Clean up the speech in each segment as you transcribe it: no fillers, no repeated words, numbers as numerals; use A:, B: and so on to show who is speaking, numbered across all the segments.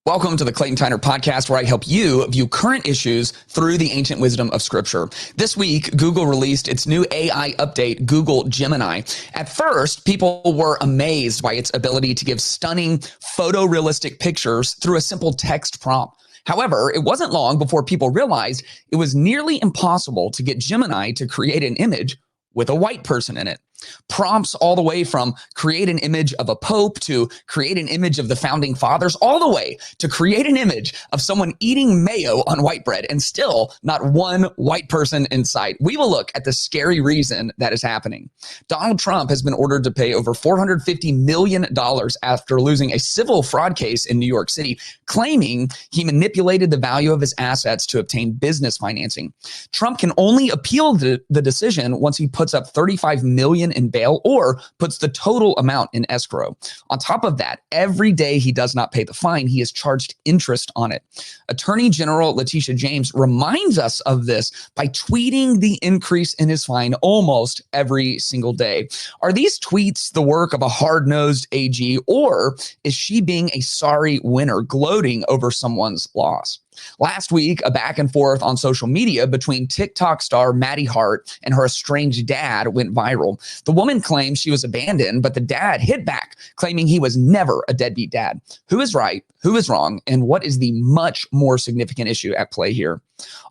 A: Welcome to the Clayton Tyner podcast, where I help you view current issues through the ancient wisdom of Scripture. This week, Google released its new AI update, Google Gemini. At first, people were amazed by its ability to give stunning photorealistic pictures through a simple text prompt. However, it wasn't long before people realized it was nearly impossible to get Gemini to create an image with a white person in it. Prompts all the way from create an image of a pope to create an image of the founding fathers, all the way to create an image of someone eating mayo on white bread, and still not one white person in sight. We will look at the scary reason that is happening. Donald Trump has been ordered to pay over $450 million after losing a civil fraud case in New York City, claiming he manipulated the value of his assets to obtain business financing. Trump can only appeal the decision once he puts up $35 million in bail or puts the total amount in escrow. On top of that, every day he does not pay the fine, he is charged interest on it. Attorney General Leticia James reminds us of this by tweeting the increase in his fine almost every single day. Are these tweets the work of a hard-nosed AG, or is she being a sorry winner, gloating over someone's loss? Last week, a back and forth on social media between TikTok star Maddie Hart and her estranged dad went viral. The woman claimed she was abandoned, but the dad hit back, claiming he was never a deadbeat dad. Who is right? Who is wrong? And what is the much more significant issue at play here?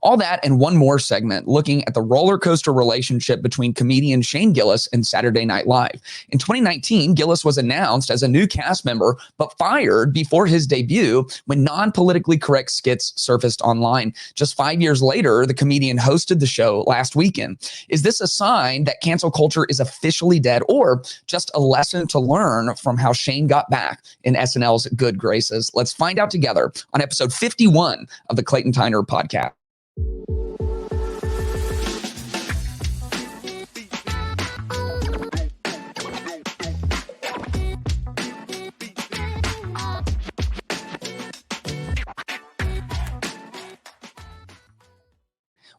A: All that and one more segment looking at the roller coaster relationship between comedian Shane Gillis and Saturday Night Live. In 2019, Gillis was announced as a new cast member, but fired before his debut when non-politically correct skits surfaced online. Just 5 years later, the comedian hosted the show last weekend. Is this a sign that cancel culture is officially dead, or just a lesson to learn from how Shane got back in SNL's good graces? Let's find out together on episode 51 of the Clayton Tyner podcast.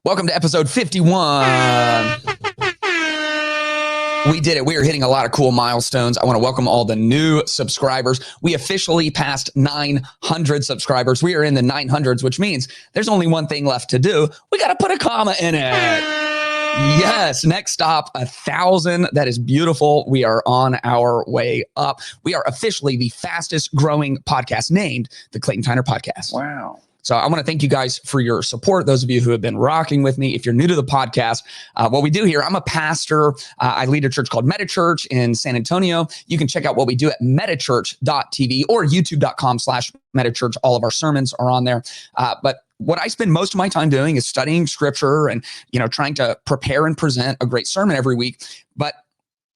A: Welcome to episode 51. We did it. We are hitting a lot of cool milestones. I want to welcome all the new subscribers. We officially passed 900 subscribers. We are in the 900s, which means there's only one thing left to do. We got to put a comma in it. Yes. Next stop, 1,000. That is beautiful. We are on our way up. We are officially the fastest growing podcast named the Clayton Tyner Podcast.
B: Wow.
A: So I want to thank you guys for your support. Those of you who have been rocking with me. If you're new to the podcast, what we do here, I'm a pastor. I lead a church called Meta Church in San Antonio. You can check out what we do at metachurch.tv or youtube.com/metachurch. All of our sermons are on there. But what I spend most of my time doing is studying scripture and, trying to prepare and present a great sermon every week. But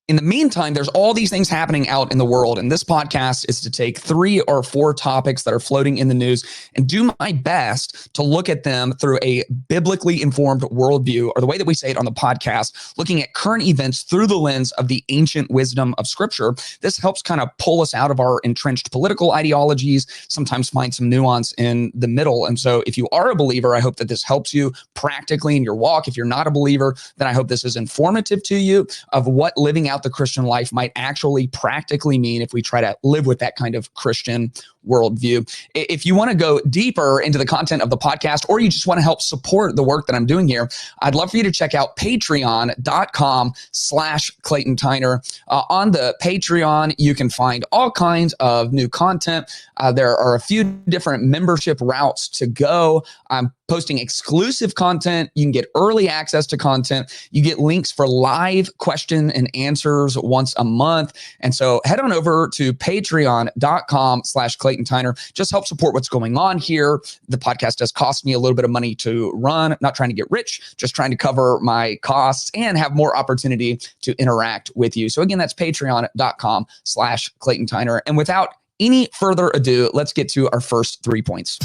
A: in the meantime, there's all these things happening out in the world. And this podcast is to take 3 or 4 topics that are floating in the news and do my best to look at them through a biblically informed worldview, or the way that we say it on the podcast, looking at current events through the lens of the ancient wisdom of Scripture. This helps kind of pull us out of our entrenched political ideologies, sometimes find some nuance in the middle. And so if you are a believer, I hope that this helps you practically in your walk. If you're not a believer, then I hope this is informative to you of what living out the Christian life might actually practically mean if we try to live with that kind of Christian worldview. If you want to go deeper into the content of the podcast, or you just want to help support the work that I'm doing here, I'd love for you to check out patreon.com/Clayton Tyner. On the Patreon, you can find all kinds of new content. There are a few different membership routes to go. I'm posting exclusive content. You can get early access to content. You get links for live question and answers once a month. And so head on over to patreon.com/Clayton Tyner. Just help support what's going on here. The podcast does cost me a little bit of money to run. I'm not trying to get rich, just trying to cover my costs and have more opportunity to interact with you. So again, that's patreon.com/Clayton Tyner. And without any further ado, let's get to our first 3 points.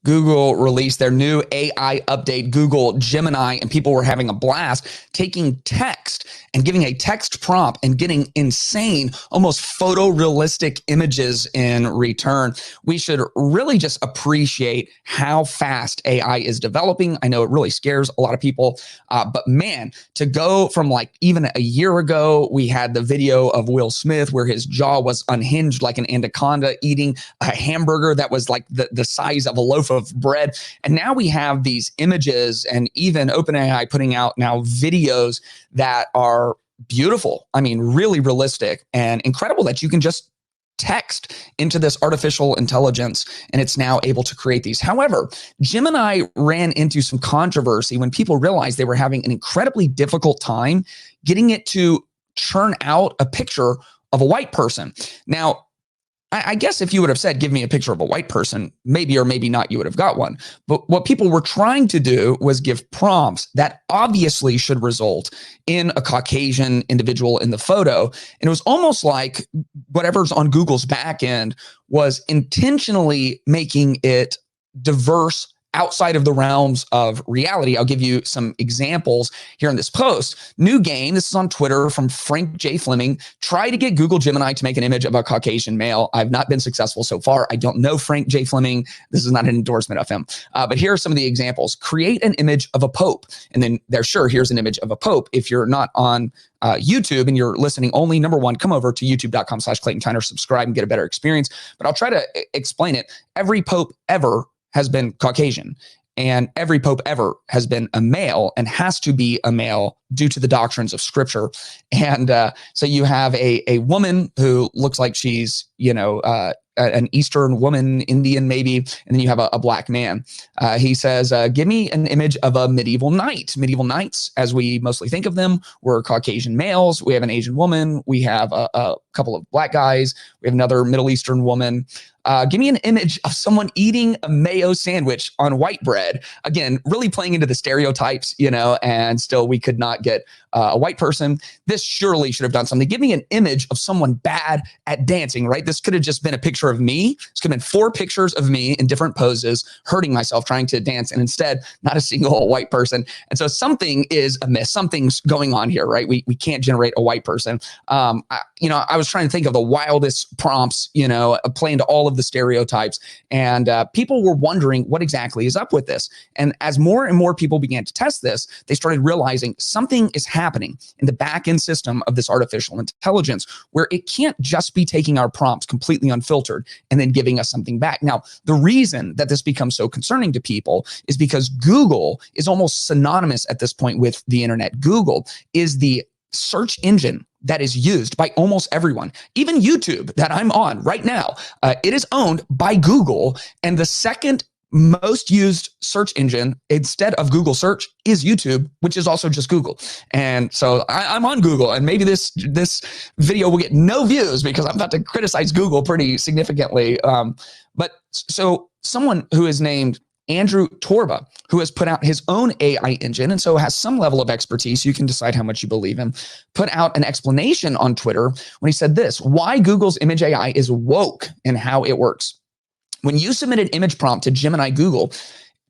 A: Google released their new AI update, Google Gemini, and people were having a blast taking text and giving a text prompt and getting insane, almost photorealistic images in return. We should really just appreciate how fast AI is developing. I know it really scares a lot of people, but man, to go from like even a year ago, we had the video of Will Smith where his jaw was unhinged like an anaconda eating a hamburger that was like the size of a loaf of bread. And now we have these images, and even OpenAI putting out now videos that are beautiful. I mean, really realistic and incredible that you can just text into this artificial intelligence and it's now able to create these. However, Gemini ran into some controversy when people realized they were having an incredibly difficult time getting it to churn out a picture of a white person. Now, I guess if you would have said, give me a picture of a white person, maybe or maybe not, you would have got one. But what people were trying to do was give prompts that obviously should result in a Caucasian individual in the photo. And it was almost like whatever's on Google's back end was intentionally making it diverse outside of the realms of reality. I'll give you some examples here in this post. New game, this is on Twitter from Frank J. Fleming. Try to get Google Gemini to make an image of a Caucasian male. I've not been successful so far. I don't know Frank J. Fleming. This is not an endorsement of him. But here are some of the examples. Create an image of a pope. And then here's an image of a pope. If you're not on YouTube and you're listening only, number one, come over to youtube.com/Clayton Tyner, subscribe and get a better experience. But I'll try to explain it. Every pope ever has been Caucasian, and every pope ever has been a male and has to be a male due to the doctrines of scripture. And so you have a woman who looks like she's, an Eastern woman, Indian maybe, and then you have a black man. He says, give me an image of a medieval knight. Medieval knights, as we mostly think of them, were Caucasian males. We have an Asian woman. We have a couple of black guys. We have another Middle Eastern woman. Give me an image of someone eating a mayo sandwich on white bread. Again, really playing into the stereotypes, and still we could not get a white person. This surely should have done something. Give me an image of someone bad at dancing, right? This could have just been a picture of me. This could have been 4 pictures of me in different poses, hurting myself trying to dance, and instead not a single white person. And so something is amiss. Something's going on here, right? We can't generate a white person. I was trying to think of the wildest prompts, playing to all of the stereotypes, and people were wondering what exactly is up with this. And as more and more people began to test this, they started realizing something is happening in the back-end system of this artificial intelligence where it can't just be taking our prompts completely unfiltered and then giving us something back. Now, the reason that this becomes so concerning to people is because Google is almost synonymous at this point with the internet. Google is the search engine that is used by almost everyone. Even YouTube that I'm on right now, it is owned by Google, and the second most used search engine instead of Google search is YouTube, which is also just Google. And so I'm on Google, and maybe this video will get no views because I'm about to criticize Google pretty significantly. But so someone who is named Andrew Torba, who has put out his own AI engine and so has some level of expertise, you can decide how much you believe him, put out an explanation on Twitter when he said this: why Google's image AI is woke and how it works. When you submit an image prompt to Gemini, Google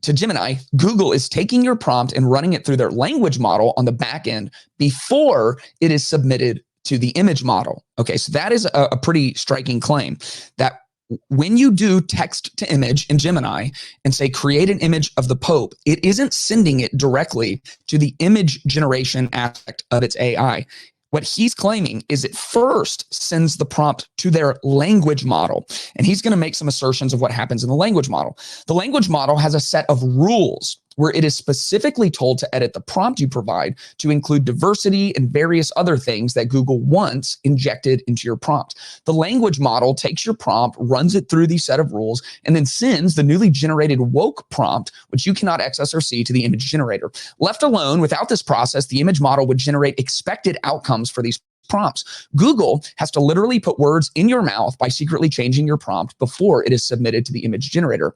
A: is taking your prompt and running it through their language model on the back end before it is submitted to the image model. Okay, so that is a pretty striking claim that when you do text to image in Gemini and say, create an image of the Pope, it isn't sending it directly to the image generation aspect of its AI. What he's claiming is it first sends the prompt to their language model, and he's going to make some assertions of what happens in the language model. The language model has a set of rules where it is specifically told to edit the prompt you provide to include diversity and various other things that Google wants injected into your prompt. The language model takes your prompt, runs it through these set of rules, and then sends the newly generated woke prompt, which you cannot access or see, to the image generator. Left alone, without this process, the image model would generate expected outcomes for these prompts. Google has to literally put words in your mouth by secretly changing your prompt before it is submitted to the image generator.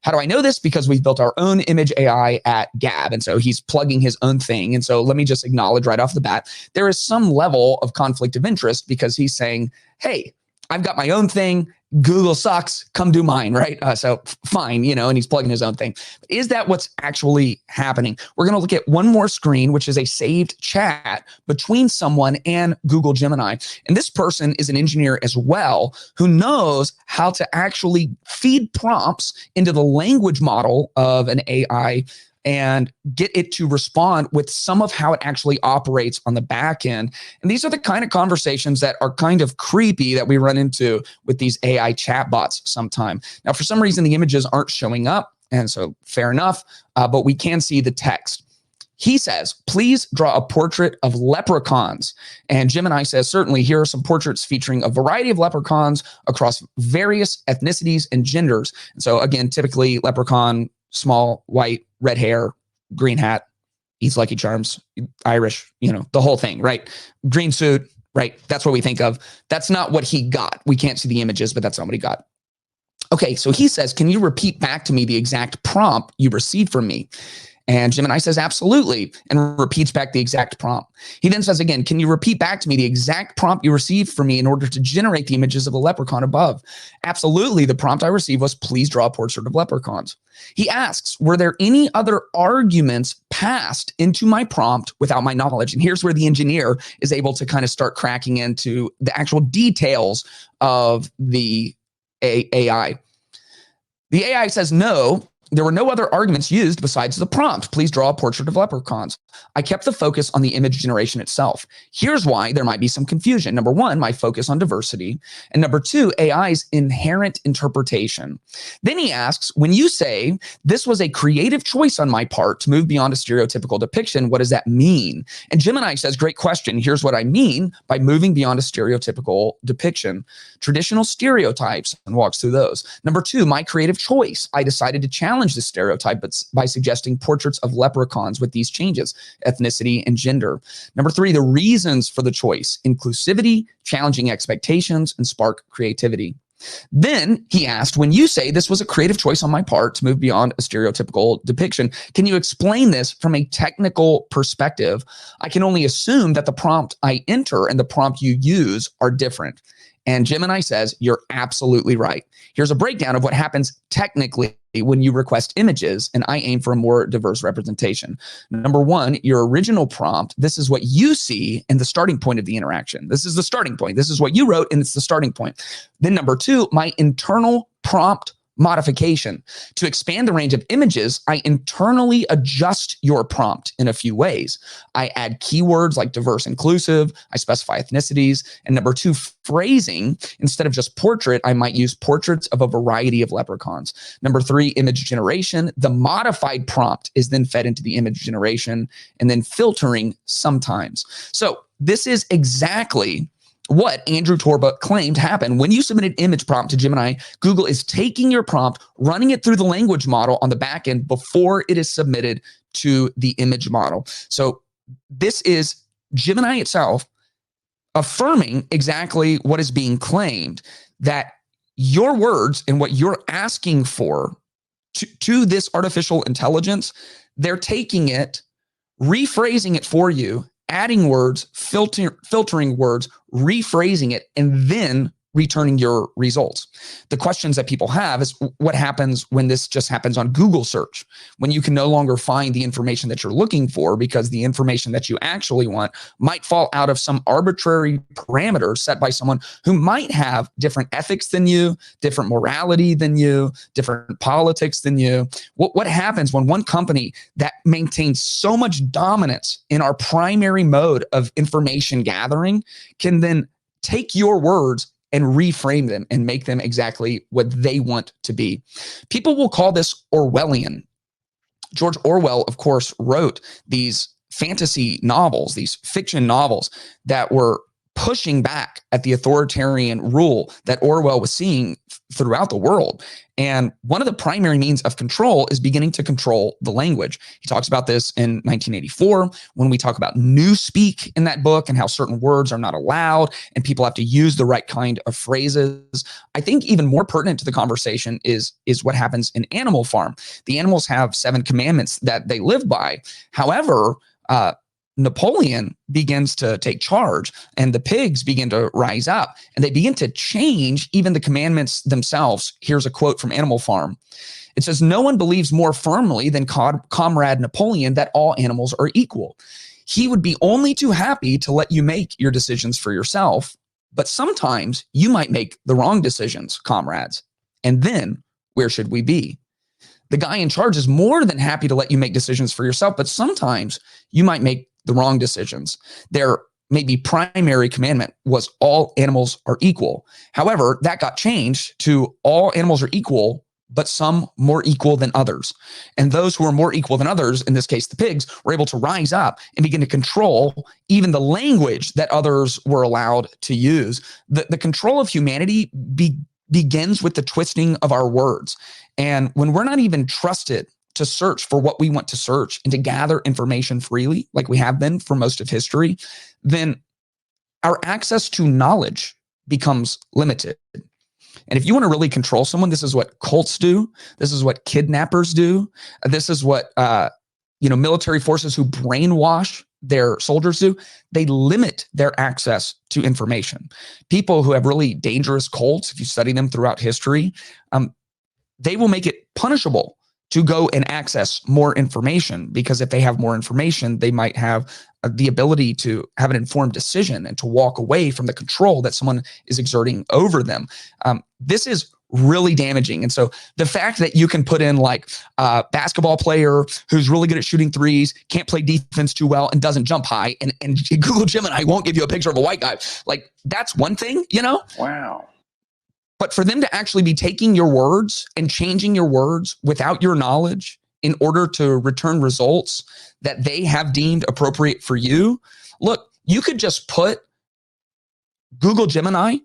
A: How do I know this? Because we've built our own image AI at Gab. And so he's plugging his own thing. And so let me just acknowledge right off the bat, there is some level of conflict of interest because he's saying, hey, I've got my own thing. Google sucks, come do mine, right? So fine, and he's plugging his own thing. But is that what's actually happening? We're going to look at one more screen, which is a saved chat between someone and Google Gemini. And this person is an engineer as well, who knows how to actually feed prompts into the language model of an AI and get it to respond with some of how it actually operates on the back end. And these are the kind of conversations that are kind of creepy that we run into with these AI chatbots sometime. Now, for some reason, the images aren't showing up, and so fair enough, but we can see the text. He says, please draw a portrait of leprechauns. And Gemini says, certainly, here are some portraits featuring a variety of leprechauns across various ethnicities and genders. And so again, typically leprechaun, small, white, red hair, green hat, eats Lucky Charms, Irish, the whole thing, right? Green suit, right? That's what we think of. That's not what he got. We can't see the images, but that's not what he got. Okay, so he says, can you repeat back to me the exact prompt you received from me? And Gemini says, absolutely, and repeats back the exact prompt. He then says again, can you repeat back to me the exact prompt you received from me in order to generate the images of the leprechaun above? Absolutely, the prompt I received was, please draw a portrait of leprechauns. He asks, were there any other arguments passed into my prompt without my knowledge? And here's where the engineer is able to kind of start cracking into the actual details of the AI. The AI says, no, there were no other arguments used besides the prompt. Please draw a portrait of leprechauns. I kept the focus on the image generation itself. Here's why there might be some confusion. Number one, my focus on diversity. And number two, AI's inherent interpretation. Then he asks, when you say this was a creative choice on my part to move beyond a stereotypical depiction, what does that mean? And Gemini says, great question. Here's what I mean by moving beyond a stereotypical depiction. Traditional stereotypes, and walks through those. Number two, my creative choice. I decided to challenge the stereotype by suggesting portraits of leprechauns with these changes, ethnicity and gender. Number three, the reasons for the choice: inclusivity, challenging expectations, and spark creativity. Then he asked, when you say this was a creative choice on my part to move beyond a stereotypical depiction, can you explain this from a technical perspective? I can only assume that the prompt I enter and the prompt you use are different. And Gemini says, you're absolutely right. Here's a breakdown of what happens technically when you request images, and I aim for a more diverse representation. Number one, your original prompt, this is what you see in the starting point of the interaction. This is the starting point. This is what you wrote, and it's the starting point. Then number two, my internal prompt modification. To expand the range of images, I internally adjust your prompt in a few ways. I add keywords like diverse, inclusive. I specify ethnicities. And number two, phrasing. Instead of just portrait, I might use portraits of a variety of leprechauns. Number three, image generation. The modified prompt is then fed into the image generation, and then filtering sometimes. So this is exactly what Andrew Torba claimed happened. When you submit an image prompt to Gemini, Google is taking your prompt, running it through the language model on the back end before it is submitted to the image model. So this is Gemini itself affirming exactly what is being claimed, that your words and what you're asking for to this artificial intelligence, they're taking it, rephrasing it for you, adding words, filtering words, rephrasing it, and then returning your results. The questions that people have is what happens when this just happens on Google search, when you can no longer find the information that you're looking for because the information that you actually want might fall out of some arbitrary parameters set by someone who might have different ethics than you, different morality than you, different politics than you. What happens when one company that maintains so much dominance in our primary mode of information gathering can then take your words and reframe them and make them exactly what they want to be? People will call this Orwellian. George Orwell, of course, wrote these fantasy novels, these fiction novels that were pushing back at the authoritarian rule that Orwell was seeing throughout the world. And one of the primary means of control is beginning to control the language. He talks about this in 1984 when we talk about newspeak in that book and how certain words are not allowed and people have to use the right kind of phrases. I think even more pertinent to the conversation is what happens in Animal Farm. The animals have 7 commandments that they live by. However, Napoleon begins to take charge and the pigs begin to rise up and they begin to change even the commandments themselves. Here's a quote from Animal Farm. It says, "No one believes more firmly than Comrade Napoleon that all animals are equal. He would be only too happy to let you make your decisions for yourself. But sometimes you might make the wrong decisions, comrades. And then where should we be? The guy in charge is more than happy to let you make decisions for yourself, but sometimes you might make the wrong decisions. Their maybe primary commandment was all animals are equal. However, that got changed to all animals are equal, but some more equal than others. And those who are more equal than others, in this case, the pigs, were able to rise up and begin to control even the language that others were allowed to use. The control of humanity begins with the twisting of our words. And when we're not even trusted to search for what we want to search and to gather information freely, like we have been for most of history, then our access to knowledge becomes limited. And if you want to really control someone, this is what cults do. This is what kidnappers do. This is what military forces who brainwash their soldiers do. They limit their access to information. People who have really dangerous cults, if you study them throughout history, they will make it punishable to go and access more information, because if they have more information, they might have the ability to have an informed decision and to walk away from the control that someone is exerting over them. This is really damaging. And so the fact that you can put in like a basketball player who's really good at shooting threes, can't play defense too well, and doesn't jump high, and Google Gemini won't give you a picture of a white guy, like that's one thing,
B: Wow.
A: But for them to actually be taking your words and changing your words without your knowledge in order to return results that they have deemed appropriate for you. Look, you could just put Google Gemini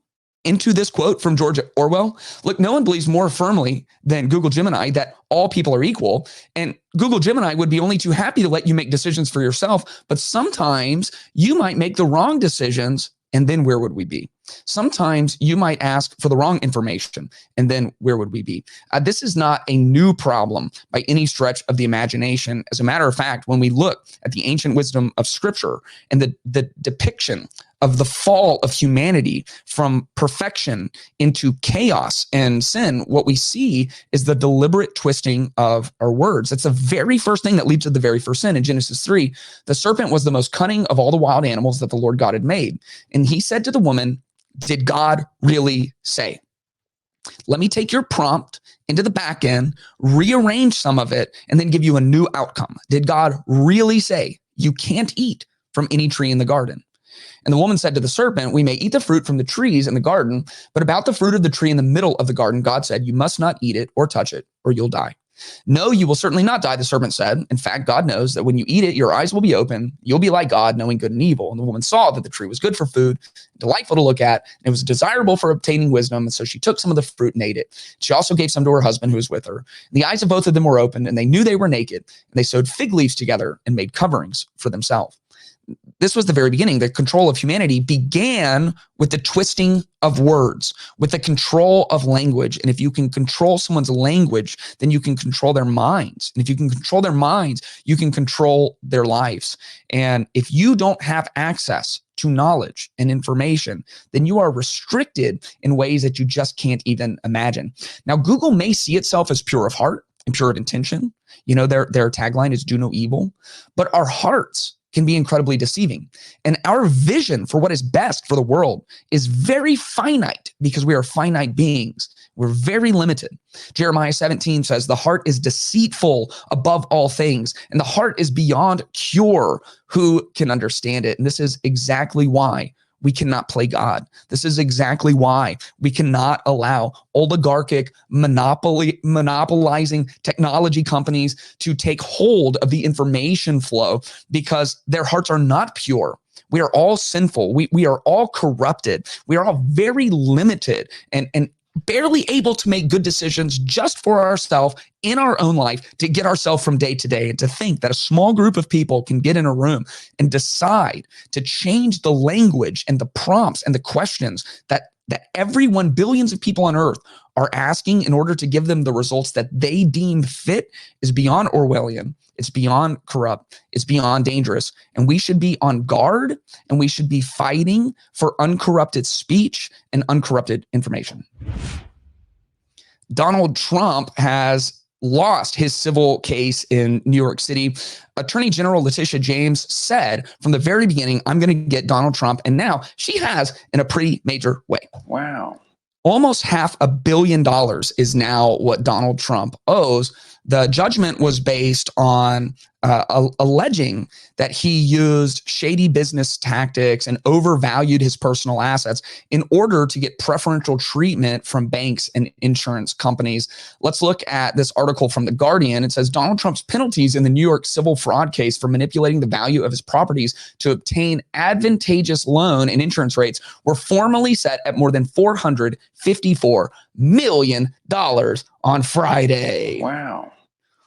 A: into this quote from George Orwell. Look, no one believes more firmly than Google Gemini that all people are equal. And Google Gemini would be only too happy to let you make decisions for yourself. But sometimes you might make the wrong decisions. And then where would we be? Sometimes you might ask for the wrong information, and then where would we be? This is not a new problem by any stretch of the imagination. As a matter of fact, when we look at the ancient wisdom of Scripture and the depiction of the fall of humanity from perfection into chaos and sin, what we see is the deliberate twisting of our words. That's the very first thing that leads to the very first sin. In Genesis 3, the serpent was the most cunning of all the wild animals that the Lord God had made. And he said to the woman, "Did God really say?" Let me take your prompt into the back end, rearrange some of it, and then give you a new outcome. Did God really say you can't eat from any tree in the garden? And the woman said to the serpent, "We may eat the fruit from the trees in the garden, but about the fruit of the tree in the middle of the garden, God said, you must not eat it or touch it, or you'll die." "No, you will certainly not die," the serpent said. "In fact, God knows that when you eat it, your eyes will be open. You'll be like God, knowing good and evil." And the woman saw that the tree was good for food, delightful to look at, and it was desirable for obtaining wisdom. And so she took some of the fruit and ate it. She also gave some to her husband who was with her. And the eyes of both of them were opened, and they knew they were naked. And they sewed fig leaves together and made coverings for themselves. This was the very beginning. The control of humanity began with the twisting of words, with the control of language. And if you can control someone's language, then you can control their minds. And if you can control their minds, you can control their lives. And if you don't have access to knowledge and information, then you are restricted in ways that you just can't even imagine. Now, Google may see itself as pure of heart and pure of intention. Their tagline is "Do no evil," but our hearts can be incredibly deceiving. And our vision for what is best for the world is very finite because we are finite beings. We're very limited. Jeremiah 17 says, "The heart is deceitful above all things, and the heart is beyond cure. Who can understand it?" And this is exactly why we cannot play God. This is exactly why we cannot allow oligarchic monopolizing technology companies to take hold of the information flow, because their hearts are not pure. We are all sinful. We are all corrupted. We are all very limited and barely able to make good decisions just for ourselves in our own life, to get ourselves from day to day. And to think that a small group of people can get in a room and decide to change the language and the prompts and the questions that that everyone, billions of people on earth, are asking in order to give them the results that they deem fit is beyond Orwellian. It's beyond corrupt. It's beyond dangerous. And we should be on guard, and we should be fighting for uncorrupted speech and uncorrupted information. Donald Trump has lost his civil case in New York City. Attorney General Leticia James said from the very beginning, I'm going to get Donald Trump. And now she has in a pretty major way.
B: Wow.
A: Almost $500 million is now what Donald Trump owes. The judgment was based on alleging that he used shady business tactics and overvalued his personal assets in order to get preferential treatment from banks and insurance companies. Let's look at this article from The Guardian. It says Donald Trump's penalties in the New York civil fraud case for manipulating the value of his properties to obtain advantageous loan and insurance rates were formally set at more than $454 million on Friday.
B: Wow.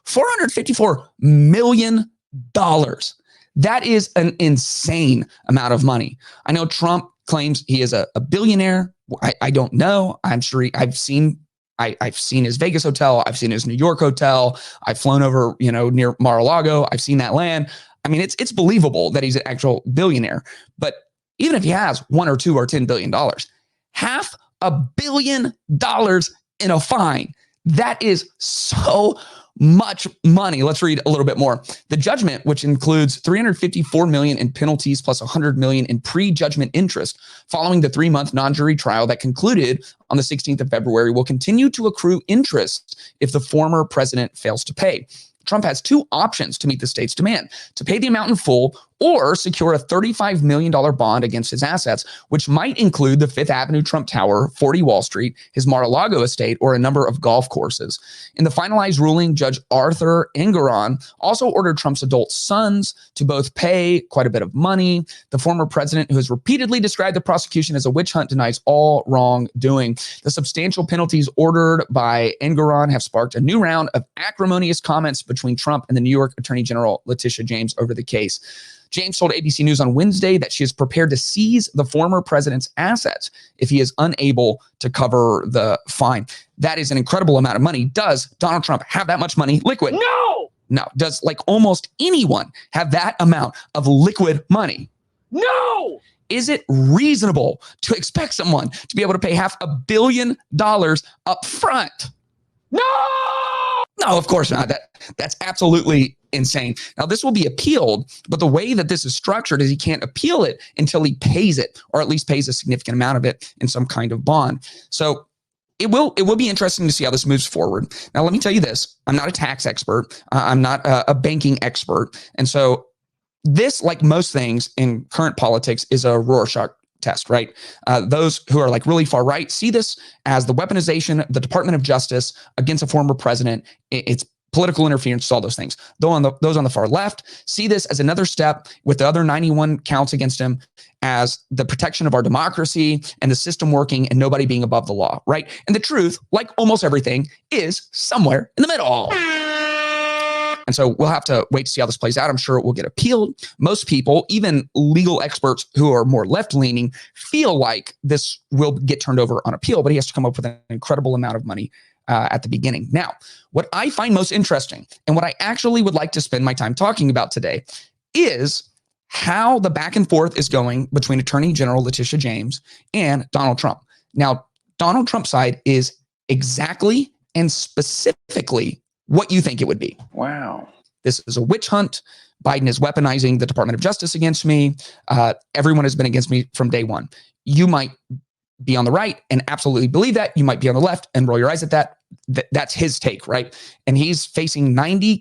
A: $454 million. That is an insane amount of money. I know Trump claims he is a billionaire. I don't know. I'm sure I've seen his Vegas hotel. I've seen his New York hotel. I've flown over, near Mar-a-Lago. I've seen that land. I mean, it's believable that he's an actual billionaire. But even if he has $1 or $2 or $10 billion, $500 million in a fine, that is so much money. Let's read a little bit more. The judgment, which includes $354 million in penalties plus $100 million in pre-judgment interest following the 3-month non-jury trial that concluded on the 16th of February, will continue to accrue interest if the former president fails to pay. Trump has two options to meet the state's demand: to pay the amount in full or secure a $35 million bond against his assets, which might include the Fifth Avenue Trump Tower, 40 Wall Street, his Mar-a-Lago estate, or a number of golf courses. In the finalized ruling, Judge Arthur Engoron also ordered Trump's adult sons to both pay quite a bit of money. The former president, who has repeatedly described the prosecution as a witch hunt, denies all wrongdoing. The substantial penalties ordered by Engoron have sparked a new round of acrimonious comments between Trump and the New York Attorney General Leticia James over the case. James told ABC News on Wednesday that she is prepared to seize the former president's assets if he is unable to cover the fine. That is an incredible amount of money. Does Donald Trump have that much money liquid? No. Does almost anyone have that amount of liquid money?
B: No.
A: Is it reasonable to expect someone to be able to pay $500 million up front?
B: No,
A: of course not. That's absolutely insane. Now, this will be appealed, but the way that this is structured is he can't appeal it until he pays it, or at least pays a significant amount of it in some kind of bond. So it will be interesting to see how this moves forward. Now, let me tell you this. I'm not a tax expert. I'm not a banking expert. And so this, like most things in current politics, is a Rorschach test, right? Those who are really far right see this as the weaponization of the Department of Justice against a former president. It's political interference, all those things. Those on the far left see this as another step with the other 91 counts against him as the protection of our democracy and the system working and nobody being above the law, right? And the truth, like almost everything, is somewhere in the middle. And so we'll have to wait to see how this plays out. I'm sure it will get appealed. Most people, even legal experts who are more left-leaning, feel like this will get turned over on appeal, but he has to come up with an incredible amount of money at the beginning. Now, what I find most interesting and what I actually would like to spend my time talking about today is how the back and forth is going between Attorney General Leticia James and Donald Trump. Now, Donald Trump's side is exactly and specifically what you think it would be.
B: Wow.
A: This is a witch hunt. Biden is weaponizing the Department of Justice against me. Everyone has been against me from day one. You might be on the right and absolutely believe that. You might be on the left and roll your eyes at that. That's his take, right? And he's facing 90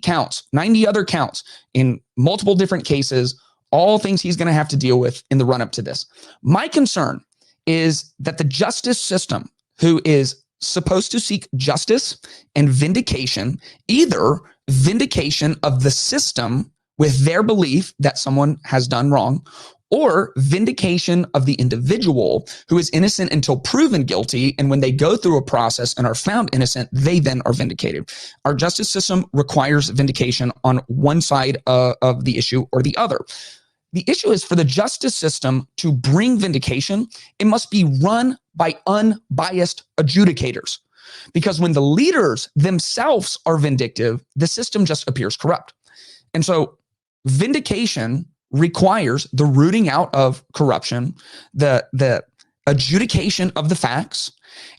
A: other counts in multiple different cases, all things he's going to have to deal with in the run up to this. My concern is that the justice system, who is supposed to seek justice and vindication, either vindication of the system with their belief that someone has done wrong, or vindication of the individual who is innocent until proven guilty. And when they go through a process and are found innocent, they then are vindicated. Our justice system requires vindication on one side of the issue or the other. The issue is for the justice system to bring vindication, it must be run by unbiased adjudicators. Because when the leaders themselves are vindictive, the system just appears corrupt. And so vindication requires the rooting out of corruption, the adjudication of the facts.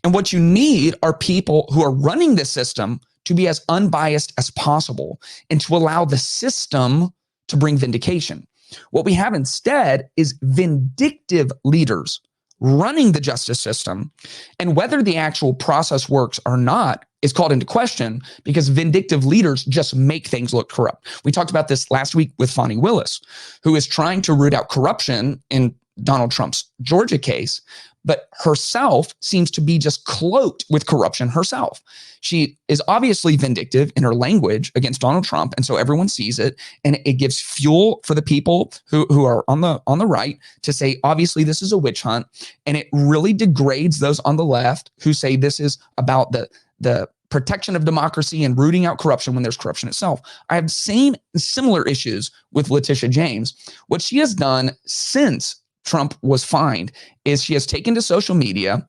A: And what you need are people who are running the system to be as unbiased as possible and to allow the system to bring vindication. What we have instead is vindictive leaders running the justice system, and whether the actual process works or not is called into question because vindictive leaders just make things look corrupt. We talked about this last week with Fani Willis, who is trying to root out corruption in Donald Trump's Georgia case, but herself seems to be just cloaked with corruption herself. She is obviously vindictive in her language against Donald Trump, and so everyone sees it, and it gives fuel for the people who are on the right to say, obviously, this is a witch hunt, and it really degrades those on the left who say this is about the protection of democracy and rooting out corruption when there's corruption itself. I have seen similar issues with Leticia James. What she has done since Trump was fined is she has taken to social media,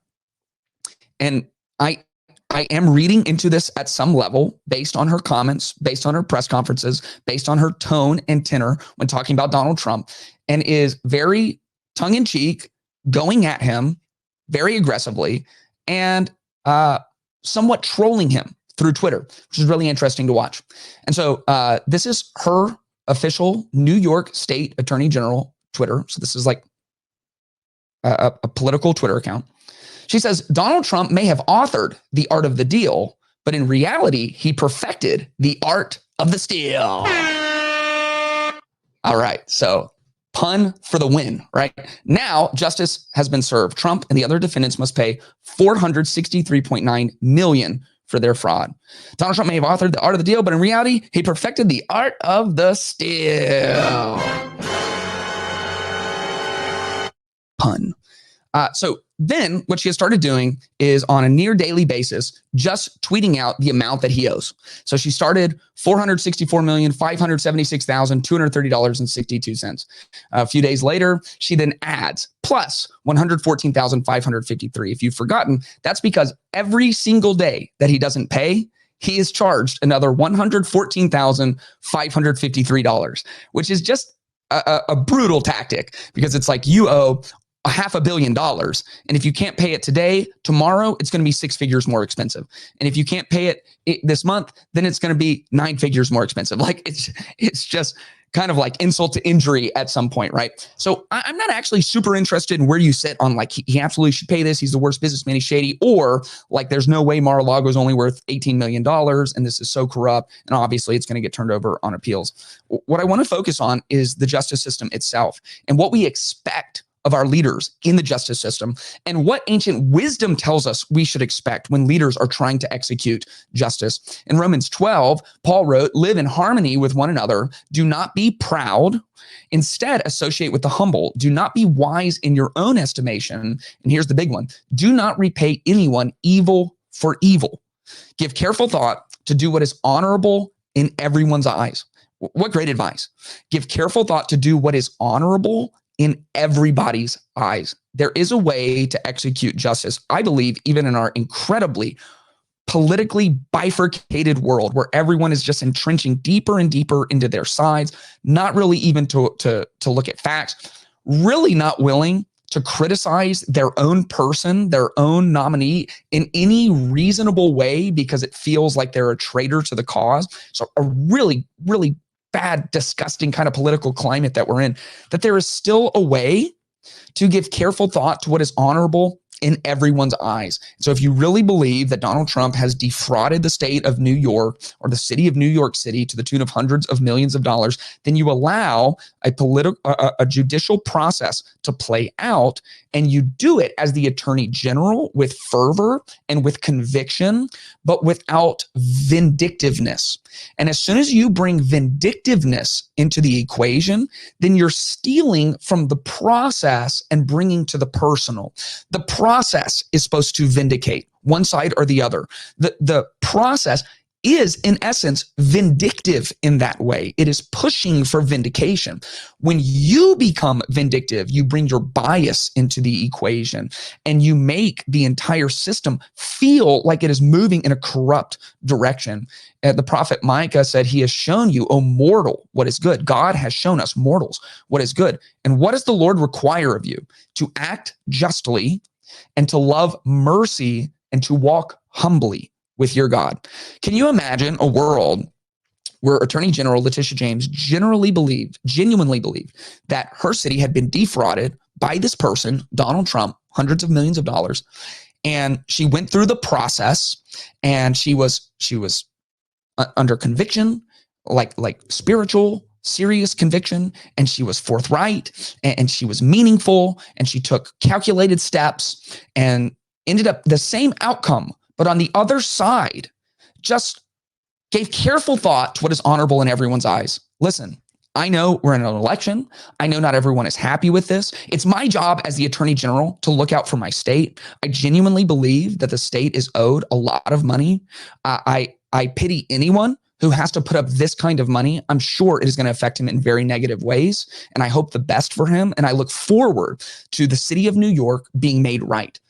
A: and I am reading into this at some level based on her comments, based on her press conferences, based on her tone and tenor when talking about Donald Trump, and is very tongue-in-cheek, going at him very aggressively, and somewhat trolling him through Twitter, which is really interesting to watch. And so this is her official New York State Attorney General Twitter. So this is like a political Twitter account. She says, Donald Trump may have authored the art of the deal, but in reality, he perfected the art of the steal. All right. So pun for the win, right? Now, justice has been served. Trump and the other defendants must pay $463.9 million for their fraud. Donald Trump may have authored the art of the deal, but in reality, he perfected the art of the steal. Pun. So then what she has started doing is on a near daily basis, just tweeting out the amount that he owes. So she started $464,576,230.62. A few days later, she then adds plus $114,553. If you've forgotten, that's because every single day that he doesn't pay, he is charged another $114,553, which is just a brutal tactic because it's like you owe $500 million. And if you can't pay it today, tomorrow, it's going to be 6 figures more expensive. And if you can't pay it this month, then it's going to be 9 figures more expensive. Like it's just kind of like insult to injury at some point, right? So I'm not actually super interested in where you sit on like, he absolutely should pay this. He's the worst businessman. He's shady. Or like, there's no way Mar-a-Lago is only worth $18 million. And this is so corrupt. And obviously it's going to get turned over on appeals. What I want to focus on is the justice system itself and what we expect of our leaders in the justice system and what ancient wisdom tells us we should expect when leaders are trying to execute justice. In Romans 12, Paul wrote, live in harmony with one another. Do not be proud. Instead, associate with the humble. Do not be wise in your own estimation. And here's the big one. Do not repay anyone evil for evil. Give careful thought to do what is honorable in everyone's eyes. What great advice. Give careful thought to do what is honorable in everybody's eyes. There is a way to execute justice, I believe, even in our incredibly politically bifurcated world where everyone is just entrenching deeper and deeper into their sides, not really even to look at facts, really not willing to criticize their own person, their own nominee in any reasonable way because it feels like they're a traitor to the cause. So a really, really bad, disgusting kind of political climate that we're in, that there is still a way to give careful thought to what is honorable in everyone's eyes. So if you really believe that Donald Trump has defrauded the state of New York or the city of New York City to the tune of hundreds of millions of dollars, then you allow a judicial process to play out, and you do it as the attorney general with fervor and with conviction, but without vindictiveness. And as soon as you bring vindictiveness into the equation, then you're stealing from the process and bringing to the personal. The process is supposed to vindicate one side or the other. The process is, in essence, vindictive in that way. It is pushing for vindication. When you become vindictive, you bring your bias into the equation and you make the entire system feel like it is moving in a corrupt direction. The prophet Micah said, he has shown you, O mortal, what is good. God has shown us, mortals, what is good. And what does the Lord require of you? To act justly and to love mercy and to walk humbly with your God. Can you imagine a world where Attorney General Leticia James genuinely believed that her city had been defrauded by this person, Donald Trump, hundreds of millions of dollars, and she went through the process and she was under conviction, like spiritual, serious conviction, and she was forthright and she was meaningful and she took calculated steps and ended up the same outcome, but on the other side, just gave careful thought to what is honorable in everyone's eyes. Listen, I know we're in an election. I know not everyone is happy with this. It's my job as the Attorney General to look out for my state. I genuinely believe that the state is owed a lot of money. I pity anyone who has to put up this kind of money. I'm sure it is going to affect him in very negative ways, and I hope the best for him, and I look forward to the city of New York being made right.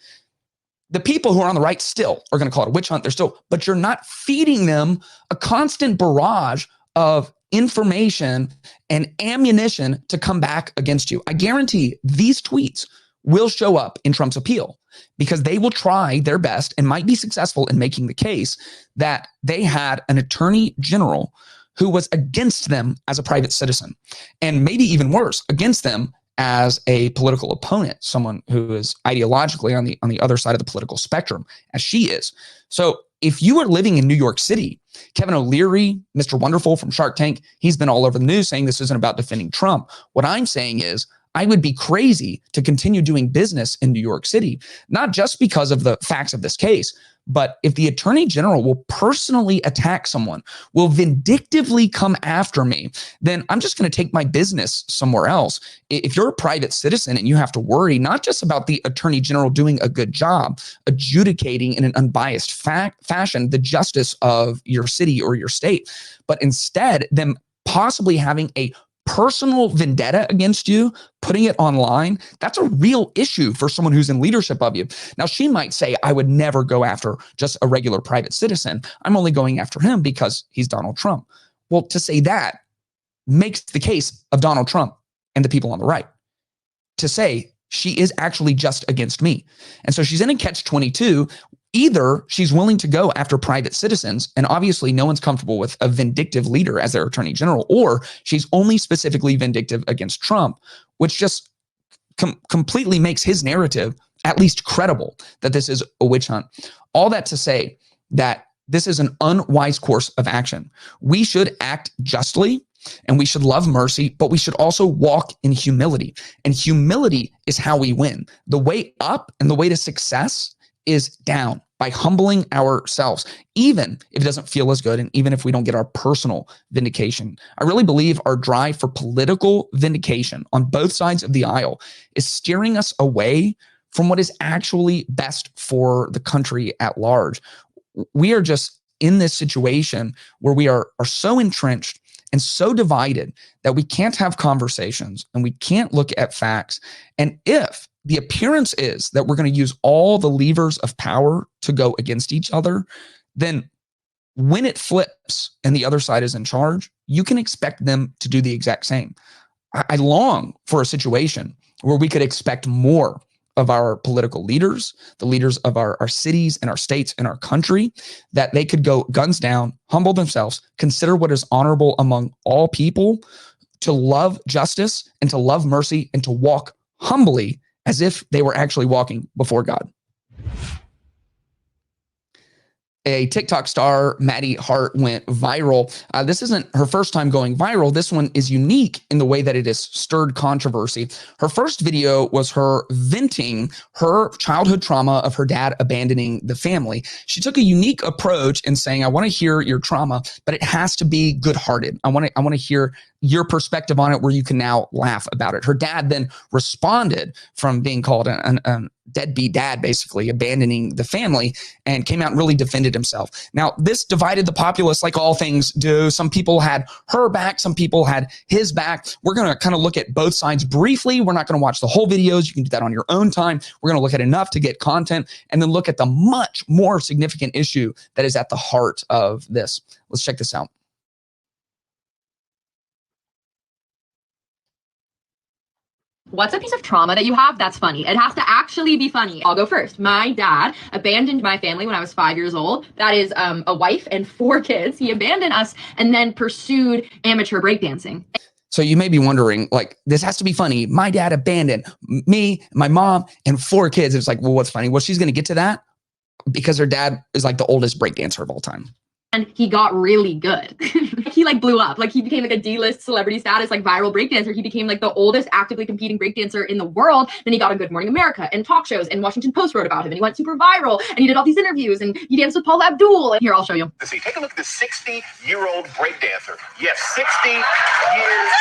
A: The people who are on the right still are going to call it a witch hunt. But you're not feeding them a constant barrage of information and ammunition to come back against you. I guarantee these tweets will show up in Trump's appeal because they will try their best and might be successful in making the case that they had an attorney general who was against them as a private citizen, and maybe even worse, against them as a political opponent, someone who is ideologically on the other side of the political spectrum, as she is. So if you are living in New York City, Kevin O'Leary, Mr. Wonderful from Shark Tank, he's been all over the news saying this isn't about defending Trump. What I'm saying is, I would be crazy to continue doing business in New York City, not just because of the facts of this case, but if the attorney general will personally attack someone, will vindictively come after me, then I'm just going to take my business somewhere else. If you're a private citizen and you have to worry not just about the attorney general doing a good job, adjudicating in an unbiased fashion the justice of your city or your state, but instead them possibly having a personal vendetta against you, putting it online, that's a real issue for someone who's in leadership of you. Now, she might say, I would never go after just a regular private citizen. I'm only going after him because he's Donald Trump. Well, to say that makes the case of Donald Trump and the people on the right. To say she is actually just against me. And so she's in a catch-22. Either she's willing to go after private citizens, and obviously no one's comfortable with a vindictive leader as their attorney general, or she's only specifically vindictive against Trump, which just completely makes his narrative at least credible that this is a witch hunt. All that to say that this is an unwise course of action. We should act justly and we should love mercy, but we should also walk in humility. And humility is how we win. The way up and the way to success is down, by humbling ourselves, even if it doesn't feel as good and even if we don't get our personal vindication. I really believe our drive for political vindication on both sides of the aisle is steering us away from what is actually best for the country at large. We are just in this situation where we are so entrenched and so divided that we can't have conversations and we can't look at facts. And if the appearance is that we're going to use all the levers of power to go against each other, then when it flips and the other side is in charge, you can expect them to do the exact same. I long for a situation where we could expect more of our political leaders, the leaders of our cities and our states and our country, that they could go guns down, humble themselves, consider what is honorable among all people, to love justice and to love mercy and to walk humbly as if they were actually walking before God. A TikTok star, Maddie Hart, went viral. This isn't her first time going viral. This one is unique in the way that it has stirred controversy. Her first video was her venting her childhood trauma of her dad abandoning the family. She took a unique approach in saying, I want to hear your trauma, but it has to be good-hearted. I want to hear your perspective on it where you can now laugh about it. Her dad then responded from being called an deadbeat dad, basically abandoning the family, and came out and really defended himself. Now, this divided the populace like all things do. Some people had her back. Some people had his back. We're going to kind of look at both sides briefly. We're not going to watch the whole videos. You can do that on your own time. We're going to look at enough to get content and then look at the much more significant issue that is at the heart of this. Let's check this out.
B: What's a piece of trauma that you have that's funny? It has to actually be funny. I'll go first. My dad abandoned my family when I was 5 years old. That is a wife and 4 kids. He abandoned us and then pursued amateur breakdancing.
A: So you may be wondering, like, this has to be funny. My dad abandoned me, my mom, and 4 kids. It's like, well, what's funny? Well, she's going to get to that because her dad is like the oldest breakdancer of all time.
B: And he got really good. He like blew up. Like he became like a D-list celebrity status, like viral breakdancer. He became like the oldest actively competing breakdancer in the world. Then he got on Good Morning America and talk shows, and Washington Post wrote about him, and he went super viral, and he did all these interviews, and he danced with Paul Abdul. And here, I'll show you.
C: Let's see, take a look at this 60-year-old breakdancer. Yes, 60 years.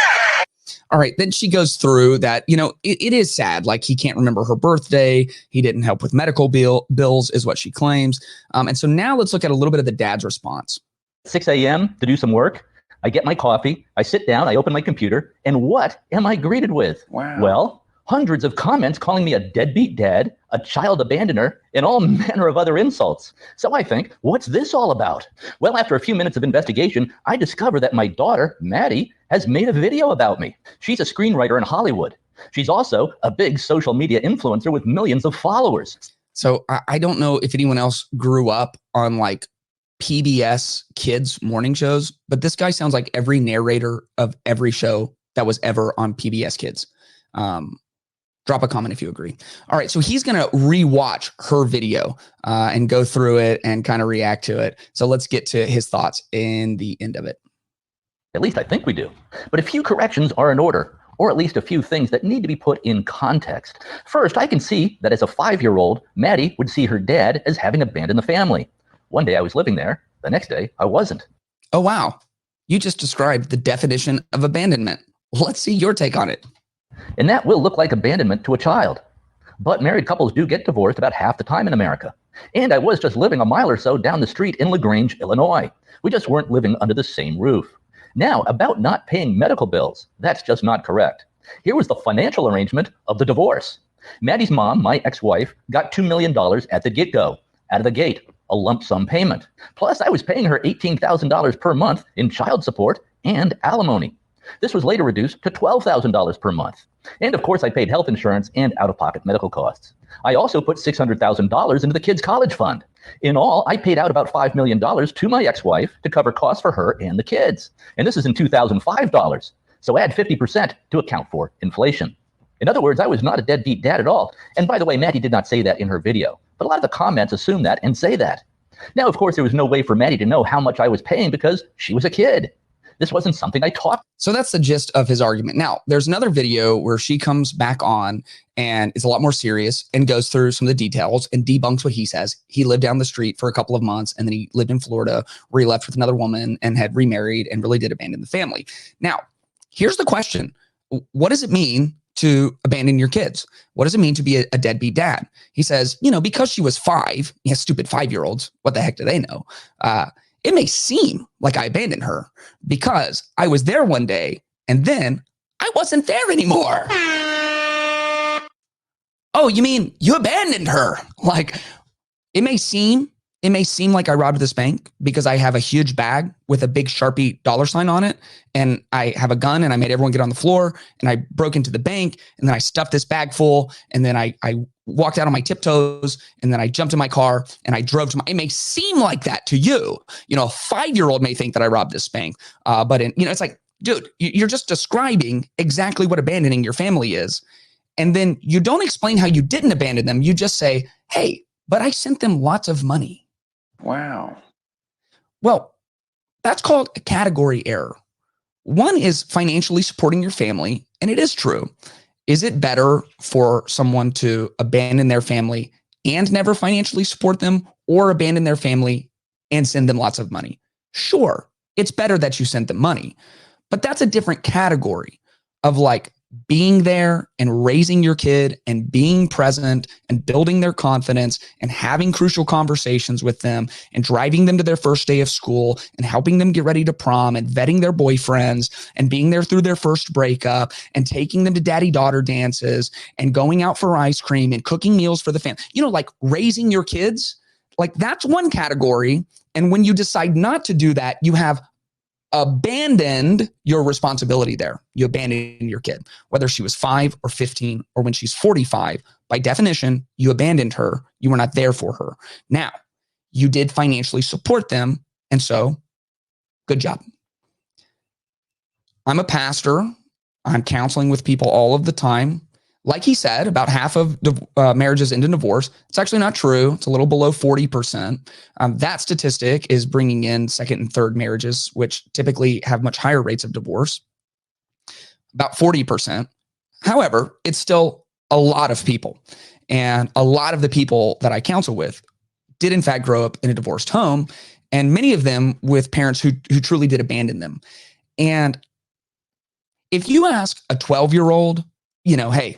A: All right. Then she goes through that, you know, it is sad. Like he can't remember her birthday. He didn't help with medical bills is what she claims. And so now let's look at a little bit of the dad's response.
D: 6 a.m. to do some work. I get my coffee. I sit down. I open my computer. And what am I greeted with?
C: Wow.
D: Well, hundreds of comments calling me a deadbeat dad, a child abandoner, and all manner of other insults. So I think, what's this all about? Well, after a few minutes of investigation, I discover that my daughter, Maddie, has made a video about me. She's a screenwriter in Hollywood. She's also a big social media influencer with millions of followers.
A: So I don't know if anyone else grew up on like PBS kids morning shows, but this guy sounds like every narrator of every show that was ever on PBS Kids. Drop a comment if you agree. All right, so he's going to rewatch her video and go through it and kind of react to it. So let's get to his thoughts in the end of it.
D: At least I think we do. But a few corrections are in order, or at least a few things that need to be put in context. First, I can see that as a 5-year-old, Maddie would see her dad as having abandoned the family. One day I was living there. The next day I wasn't.
A: Oh, wow. You just described the definition of abandonment. Let's see your take on it.
D: And that will look like abandonment to a child. But married couples do get divorced about half the time in America. And I was just living a mile or so down the street in LaGrange, Illinois. We just weren't living under the same roof. Now, about not paying medical bills, that's just not correct. Here was the financial arrangement of the divorce. Maddie's mom, my ex-wife, got $2 million at the get-go, out of the gate, a lump sum payment. Plus, I was paying her $18,000 per month in child support and alimony. This was later reduced to $12,000 per month. And of course, I paid health insurance and out-of-pocket medical costs. I also put $600,000 into the kids' college fund. In all, I paid out about $5 million to my ex-wife to cover costs for her and the kids. And this is in 2005 dollars. So add 50% to account for inflation. In other words, I was not a deadbeat dad at all. And by the way, Maddie did not say that in her video, but a lot of the comments assume that and say that. Now, of course, there was no way for Maddie to know how much I was paying because she was a kid. This wasn't something I taught.
A: So that's the gist of his argument. Now, there's another video where she comes back on and is a lot more serious and goes through some of the details and debunks what he says. He lived down the street for a couple of months, and then he lived in Florida where he left with another woman and had remarried and really did abandon the family. Now, here's the question. What does it mean to abandon your kids? What does it mean to be a deadbeat dad? He says, you know, because she was 5, he has stupid 5-year-olds. What the heck do they know? It may seem like I abandoned her because I was there one day and then I wasn't there anymore. Oh, you mean you abandoned her? Like it may seem like I robbed this bank because I have a huge bag with a big Sharpie $sign on it. And I have a gun and I made everyone get on the floor and I broke into the bank and then I stuffed this bag full. And then I walked out on my tiptoes and then I jumped in my car and I drove to it may seem like that to you. You know, a 5-year-old may think that I robbed this bank. But it's like, dude, you're just describing exactly what abandoning your family is. And then you don't explain how you didn't abandon them. You just say, hey, but I sent them lots of money.
C: Wow.
A: Well, that's called a category error. One is financially supporting your family, and it is true. Is it better for someone to abandon their family and never financially support them, or abandon their family and send them lots of money? Sure, it's better that you sent them money, but that's a different category of like being there and raising your kid and being present and building their confidence and having crucial conversations with them and driving them to their first day of school and helping them get ready to prom and vetting their boyfriends and being there through their first breakup and taking them to daddy-daughter dances and going out for ice cream and cooking meals for the family. Like raising your kids, like that's one category. And when you decide not to do that, you have abandoned your responsibility there. You abandoned your kid, whether she was 5 or 15 or when she's 45. By definition, you abandoned her. You were not there for her. Now, you did financially support them. And so, good job. I'm a pastor. I'm counseling with people all of the time. Like he said, about half of marriages end in divorce. It's actually not true. It's a little below 40%. That statistic is bringing in second and third marriages, which typically have much higher rates of divorce, about 40%. However, it's still a lot of people. And a lot of the people that I counsel with did in fact grow up in a divorced home, and many of them with parents who truly did abandon them. And if you ask a 12-year-old, hey,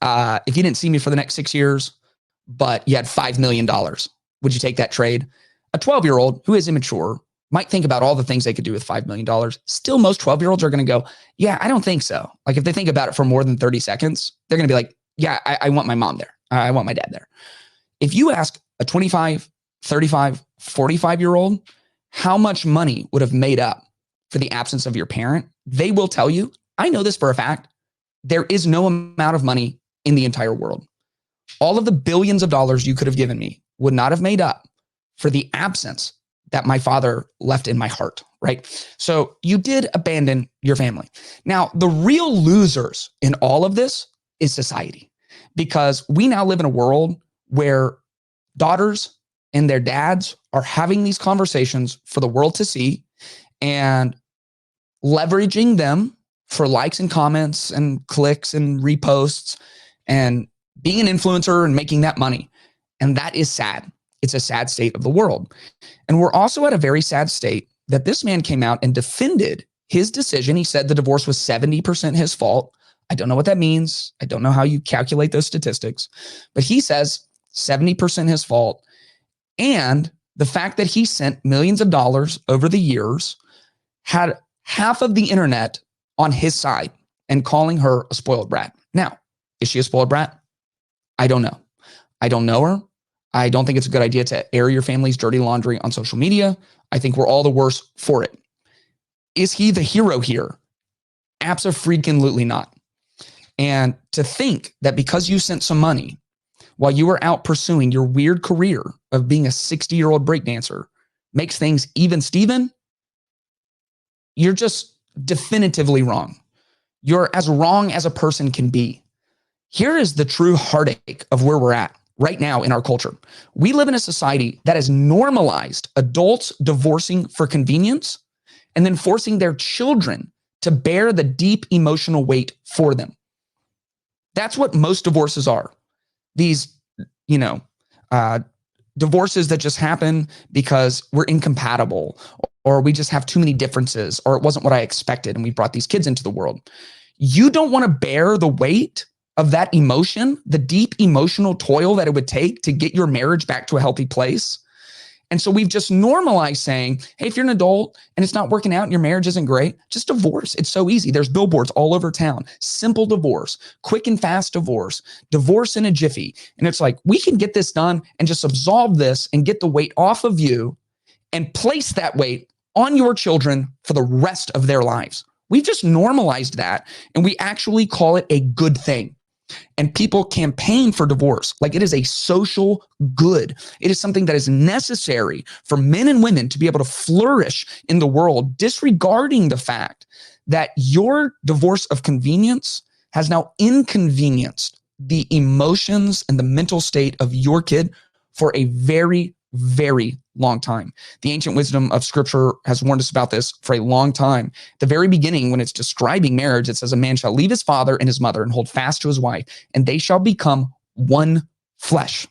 A: if you didn't see me for the next 6 years, but you had $5 million, would you take that trade? A 12-year-old who is immature might think about all the things they could do with $5 million. Still, most 12-year-olds are going to go, yeah, I don't think so. Like if they think about it for more than 30 seconds, they're going to be like, yeah, I want my mom there. I want my dad there. If you ask a 25, 35, 45-year-old, how much money would have made up for the absence of your parent, they will tell you, I know this for a fact, there is no amount of money in the entire world. All of the billions of dollars you could have given me would not have made up for the absence that my father left in my heart, right? So you did abandon your family. Now, the real losers in all of this is society, because we now live in a world where daughters and their dads are having these conversations for the world to see and leveraging them for likes and comments and clicks and reposts and being an influencer and making that money. And that is sad. It's a sad state of the world. And we're also at a very sad state that this man came out and defended his decision. He said the divorce was 70% his fault. I don't know what that means. I don't know how you calculate those statistics, but he says 70% his fault. And the fact that he sent millions of dollars over the years had half of the internet on his side and calling her a spoiled brat. Now, is she a spoiled brat? I don't know. I don't know her. I don't think it's a good idea to air your family's dirty laundry on social media. I think we're all the worse for it. Is he the hero here? Abso-freaking-lutely not. And to think that because you sent some money while you were out pursuing your weird career of being a 60-year-old breakdancer makes things even Steven, you're just definitively wrong. You're as wrong as a person can be. Here is the true heartache of where we're at right now in our culture. We live in a society that has normalized adults divorcing for convenience and then forcing their children to bear the deep emotional weight for them. That's what most divorces are. These, divorces that just happen because we're incompatible or we just have too many differences or it wasn't what I expected and we brought these kids into the world. You don't want to bear the weight of that emotion, the deep emotional toil that it would take to get your marriage back to a healthy place. And so we've just normalized saying, hey, if you're an adult and it's not working out and your marriage isn't great, just divorce. It's so easy. There's billboards all over town. Simple divorce, quick and fast divorce, divorce in a jiffy. And it's like, we can get this done and just absolve this and get the weight off of you and place that weight on your children for the rest of their lives. We've just normalized that and we actually call it a good thing. And people campaign for divorce like it is a social good. It is something that is necessary for men and women to be able to flourish in the world, disregarding the fact that your divorce of convenience has now inconvenienced the emotions and the mental state of your kid for a very, very long time. The ancient wisdom of scripture has warned us about this for a long time. At the very beginning, when it's describing marriage, it says a man shall leave his father and his mother and hold fast to his wife, and they shall become one flesh.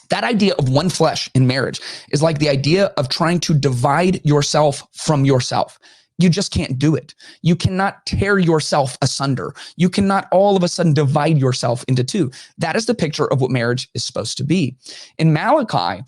A: That idea of one flesh in marriage is like the idea of trying to divide yourself from yourself. You just can't do it. You cannot tear yourself asunder. You cannot all of a sudden divide yourself into two. That is the picture of what marriage is supposed to be. In Malachi,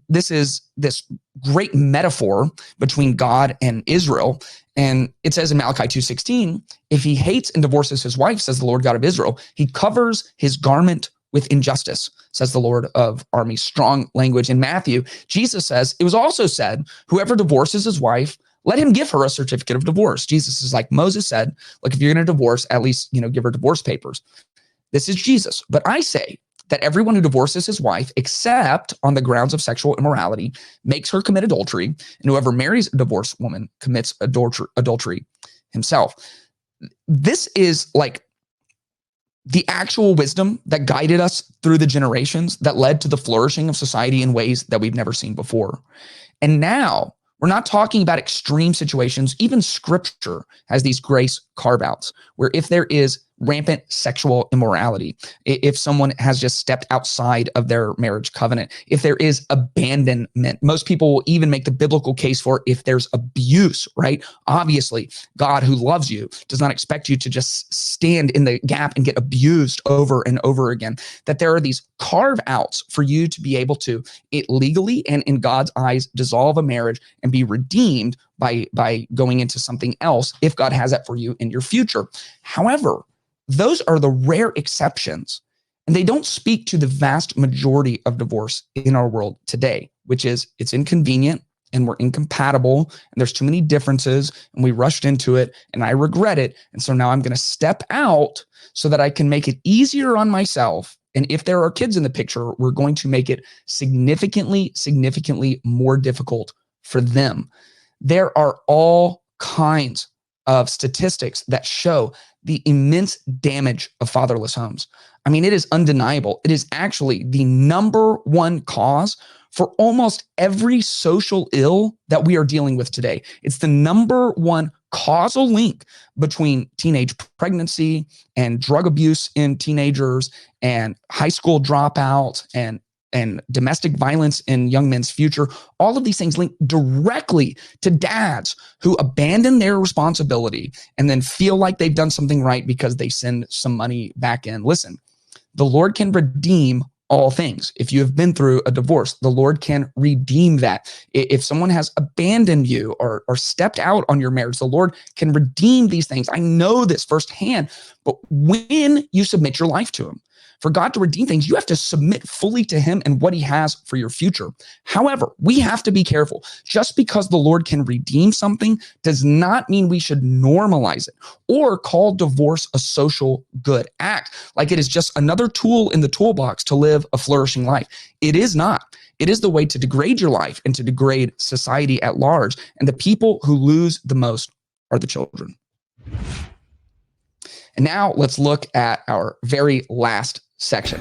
A: this is this great metaphor between God and Israel. And it says in Malachi 2:16, if he hates and divorces his wife, says the Lord God of Israel, he covers his garment with injustice, says the Lord of armies. Strong language. In Matthew, Jesus says, it was also said, whoever divorces his wife, let him give her a certificate of divorce. Jesus is like Moses said, like, if you're going to divorce, at least, give her divorce papers. This is Jesus. But I say that everyone who divorces his wife, except on the grounds of sexual immorality, makes her commit adultery, and whoever marries a divorced woman commits adultery himself. This is like the actual wisdom that guided us through the generations that led to the flourishing of society in ways that we've never seen before. And now we're not talking about extreme situations. Even scripture has these grace carve-outs where if there is rampant sexual immorality, if someone has just stepped outside of their marriage covenant, if there is abandonment, most people will even make the biblical case for if there's abuse, right? Obviously, God who loves you does not expect you to just stand in the gap and get abused over and over again. That there are these carve-outs for you to be able to legally and in God's eyes dissolve a marriage and be redeemed by going into something else if God has that for you in your future. However, those are the rare exceptions, and they don't speak to the vast majority of divorce in our world today, which is it's inconvenient and we're incompatible and there's too many differences and we rushed into it and I regret it. And so now I'm going to step out so that I can make it easier on myself. And if there are kids in the picture, we're going to make it significantly more difficult for them. There are all kinds of statistics that show the immense damage of fatherless homes. I mean, it is undeniable. It is actually the number one cause for almost every social ill that we are dealing with today. It's the number one causal link between teenage pregnancy and drug abuse in teenagers and high school dropouts and domestic violence in young men's future. All of these things link directly to dads who abandon their responsibility and then feel like they've done something right because they send some money back in. Listen, the Lord can redeem all things. If you have been through a divorce, the Lord can redeem that. If someone has abandoned you or stepped out on your marriage, the Lord can redeem these things. I know this firsthand, but when you submit your life to him, for God to redeem things, you have to submit fully to him and what he has for your future. However, we have to be careful. Just because the Lord can redeem something does not mean we should normalize it or call divorce a social good act, like it is just another tool in the toolbox to live a flourishing life. It is not. It is the way to degrade your life and to degrade society at large. And the people who lose the most are the children. And now let's look at our very last section.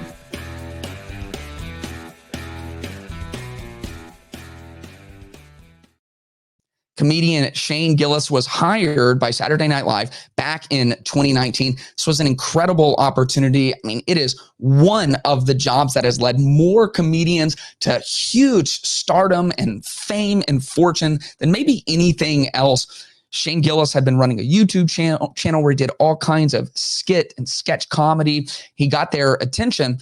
A: Comedian Shane Gillis was hired by Saturday Night Live back in 2019. This was an incredible opportunity. I mean, it is one of the jobs that has led more comedians to huge stardom and fame and fortune than maybe anything else. Shane Gillis had been running a YouTube channel where he did all kinds of skit and sketch comedy. He got their attention,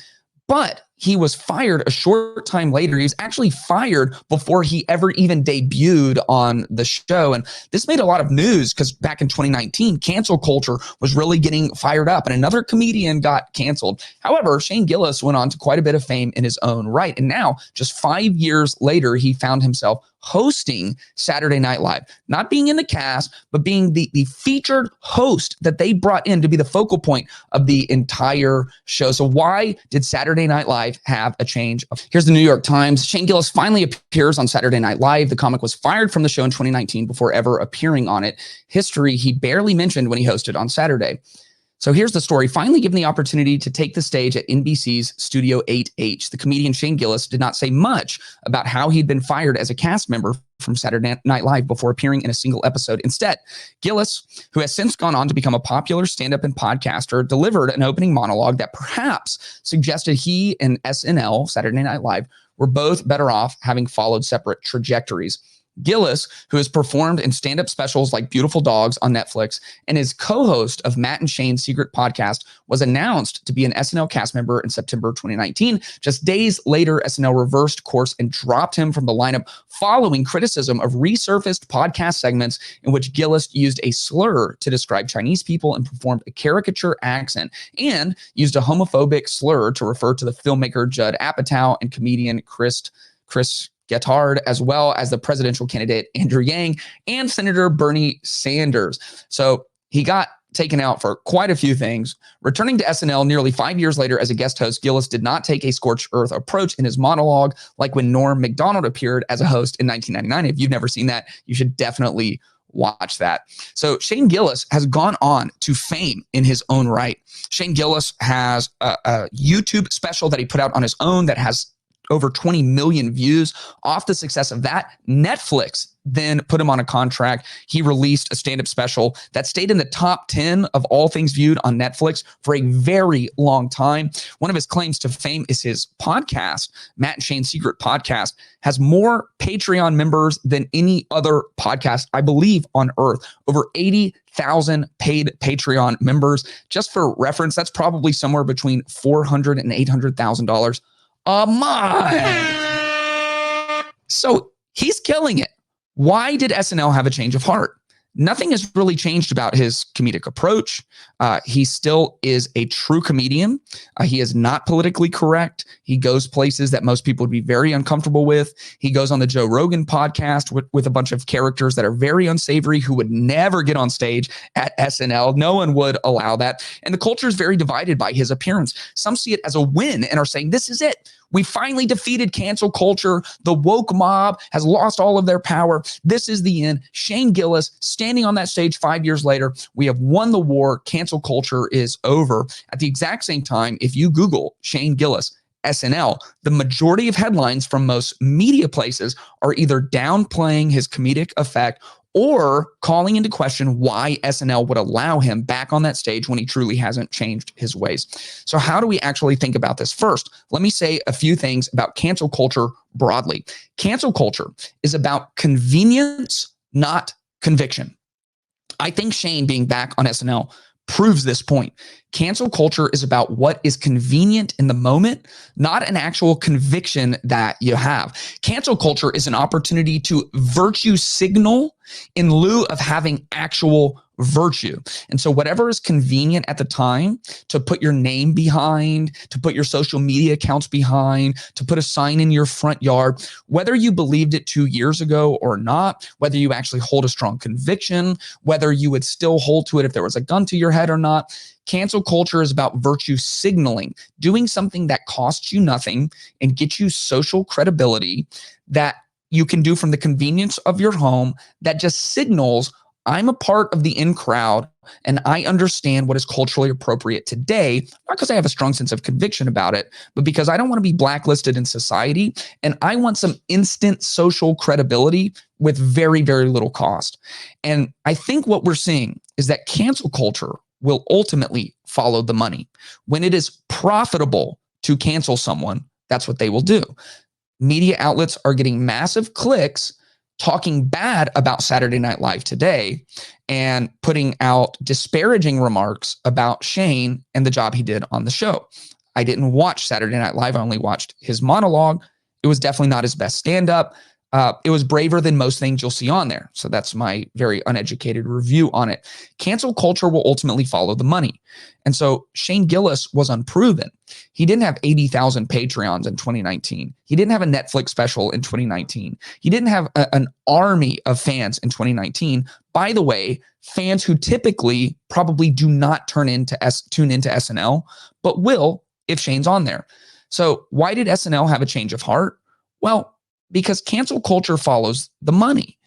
A: but he was fired a short time later. He was actually fired before he ever even debuted on the show. And this made a lot of news because back in 2019, cancel culture was really getting fired up and another comedian got canceled. However, Shane Gillis went on to quite a bit of fame in his own right. And now, just 5 years later, he found himself hosting Saturday Night Live, not being in the cast, but being the featured host that they brought in to be the focal point of the entire show. So why did Saturday Night Live have a change? Here's the New York Times. Shane Gillis finally appears on Saturday Night Live. The comic was fired from the show in 2019 before ever appearing on it. History he barely mentioned when he hosted on Saturday. So here's the story. Finally given the opportunity to take the stage at NBC's Studio 8H, the comedian Shane Gillis did not say much about how he'd been fired as a cast member from Saturday Night Live before appearing in a single episode. Instead, Gillis, who has since gone on to become a popular stand-up and podcaster, delivered an opening monologue that perhaps suggested he and SNL, Saturday Night Live, were both better off having followed separate trajectories. Gillis, who has performed in stand-up specials like Beautiful Dogs on Netflix and is co-host of Matt and Shane's Secret Podcast, was announced to be an SNL cast member in September 2019. Just days later, SNL reversed course and dropped him from the lineup following criticism of resurfaced podcast segments in which Gillis used a slur to describe Chinese people and performed a caricature accent, and used a homophobic slur to refer to the filmmaker Judd Apatow and comedian Chris Gethard, as well as the presidential candidate Andrew Yang and Senator Bernie Sanders. So he got taken out for quite a few things. Returning to SNL nearly 5 years later as a guest host, Gillis did not take a scorched earth approach in his monologue like when Norm Macdonald appeared as a host in 1999. If you've never seen that, you should definitely watch that. So Shane Gillis has gone on to fame in his own right. Shane Gillis has a YouTube special that he put out on his own that has over 20 million views. Off the success of that, Netflix then put him on a contract. He released a stand-up special that stayed in the top 10 of all things viewed on Netflix for a very long time. One of his claims to fame is his podcast, Matt and Shane's Secret Podcast, has more Patreon members than any other podcast, I believe, on earth. Over 80,000 paid Patreon members. Just for reference, that's probably somewhere between $400,000 and $800,000 a month. So he's killing it. Why did SNL have a change of heart? Nothing has really changed about his comedic approach. He still is a true comedian. He is not politically correct. He goes places that most people would be very uncomfortable with. He goes on the Joe Rogan podcast with a bunch of characters that are very unsavory who would never get on stage at SNL. No one would allow that. And the culture is very divided by his appearance. Some see it as a win and are saying, this is it. We finally defeated cancel culture. The woke mob has lost all of their power. This is the end. Shane Gillis standing on that stage 5 years later. We have won the war. Cancel culture is over. At the exact same time, if you Google Shane Gillis, SNL, the majority of headlines from most media places are either downplaying his comedic effect or calling into question why SNL would allow him back on that stage when he truly hasn't changed his ways. So how do we actually think about this? First, let me say a few things about cancel culture broadly. Cancel culture is about convenience, not conviction. I think Shane being back on SNL proves this point. Cancel culture is about what is convenient in the moment, not an actual conviction that you have. Cancel culture is an opportunity to virtue signal in lieu of having actual virtue. And so whatever is convenient at the time to put your name behind, to put your social media accounts behind, to put a sign in your front yard, whether you believed it 2 years ago or not, whether you actually hold a strong conviction, whether you would still hold to it if there was a gun to your head or not, cancel culture is about virtue signaling, doing something that costs you nothing and gets you social credibility that you can do from the convenience of your home that just signals, I'm a part of the in crowd and I understand what is culturally appropriate today, not because I have a strong sense of conviction about it, but because I don't want to be blacklisted in society and I want some instant social credibility with very, very little cost. And I think what we're seeing is that cancel culture will ultimately follow the money. When it is profitable to cancel someone, that's what they will do. Media outlets are getting massive clicks talking bad about Saturday Night Live today and putting out disparaging remarks about Shane and the job he did on the show. I didn't watch Saturday Night Live. I only watched his monologue. It was definitely not his best stand-up. It was braver than most things you'll see on there. So that's my very uneducated review on it. Cancel culture will ultimately follow the money. And so Shane Gillis was unproven. He didn't have 80,000 Patreons in 2019. He didn't have a Netflix special in 2019. He didn't have an army of fans in 2019. By the way, fans who typically probably do not tune into SNL, but will if Shane's on there. So why did SNL have a change of heart? Well, because cancel culture follows the money.